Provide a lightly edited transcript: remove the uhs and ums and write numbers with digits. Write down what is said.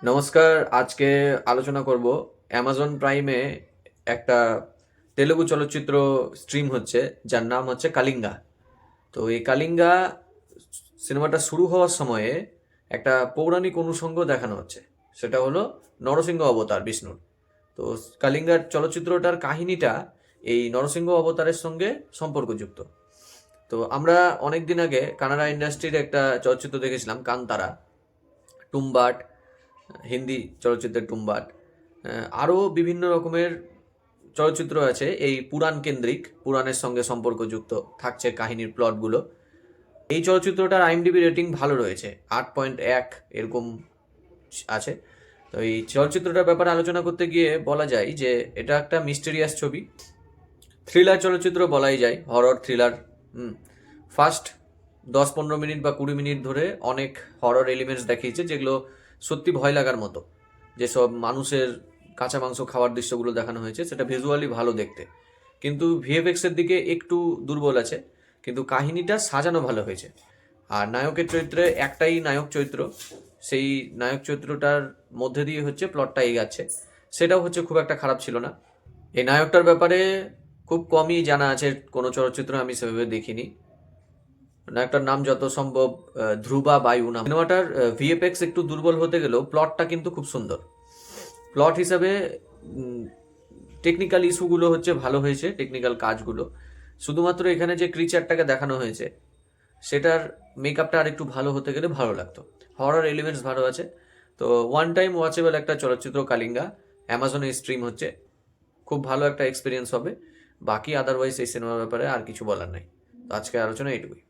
নমস্কার। আজকে আলোচনা করব অ্যামাজন প্রাইমে একটা তেলুগু চলচ্চিত্র স্ট্রিম হচ্ছে, যার নাম হচ্ছে কালিঙ্গা। তো এই কালিঙ্গা সিনেমাটা শুরু হওয়ার সময়ে একটা পৌরাণিক অনুষঙ্গ দেখানো হচ্ছে। সেটা হলো নরসিংহ অবতার বিষ্ণুর। তো কালিঙ্গার চলচ্চিত্রটার কাহিনীটা এই নরসিংহ অবতারের সঙ্গে সম্পর্কযুক্ত। তো আমরা অনেক দিন আগে কানাডা ইন্ডাস্ট্রির একটা চলচ্চিত্র দেখেছিলাম, কান্তারা, টুম্বাট, হিন্দি চলচ্চিত্রের টুম্বাট। আরও বিভিন্ন রকমের চলচ্চিত্র আছে এই পুরাণ কেন্দ্রিক, পুরাণের সঙ্গে সম্পর্কযুক্ত থাকছে কাহিনীর প্লটগুলো। এই চলচ্চিত্রটার আইএমডিবি রেটিং ভালো রয়েছে, 8.1 এরকম আছে। তো এই চলচ্চিত্রটার ব্যাপারে আলোচনা করতে গিয়ে বলা যায় যে এটা একটা মিস্টেরিয়াস ছবি, থ্রিলার চলচ্চিত্র বলাই যায়, হরর থ্রিলার। ফার্স্ট 10-15 মিনিট বা 20 মিনিট ধরে অনেক হরর এলিমেন্টস দেখিয়েছে, যেগুলো সত্যি ভয় লাগার মতো। যেসব মানুষের কাঁচা মাংস খাওয়ার দৃশ্যগুলো দেখানো হয়েছে সেটা ভিজুয়ালি ভালো দেখতে, কিন্তু ভিএফএক্সের দিকে একটু দুর্বল আছে। কিন্তু কাহিনীটা সাজানো ভালো হয়েছে। আর নায়কের চরিত্রে একটাই নায়ক চরিত্র, সেই নায়ক চরিত্রটার মধ্যে দিয়ে হচ্ছে প্লটটা এগাচ্ছে, সেটাও হচ্ছে খুব একটা খারাপ ছিল না। এই নায়কটার ব্যাপারে খুব কমই জানা আছে, কোনো চলচ্চিত্র আমি সেভাবে দেখিনি। নায়কটার নাম যত সম্ভব ধ্রুবা বায়ু নাম। সিনেমাটার ভিএফএক্স একটু দুর্বল হতে গেলেও প্লটটা কিন্তু খুব সুন্দর। প্লট হিসাবে টেকনিক্যাল ইস্যুগুলো হচ্ছে ভালো হয়েছে, টেকনিক্যাল কাজগুলো। শুধুমাত্র এখানে যে ক্রিচারটাকে দেখানো হয়েছে সেটার মেকআপটা আর একটু ভালো হতে গেলে ভালো লাগতো। হরর এলিমেন্টস ভালো আছে। তো ওয়ান টাইম ওয়াচেবল একটা চলচ্চিত্র কালিঙ্গা, অ্যামাজনে স্ট্রিম হচ্ছে। খুব ভালো একটা এক্সপিরিয়েন্স হবে। বাকি আদারওয়াইজ এই সিনেমার ব্যাপারে আর কিছু বলার নাই। তো আজকে আলোচনা এইটুকুই।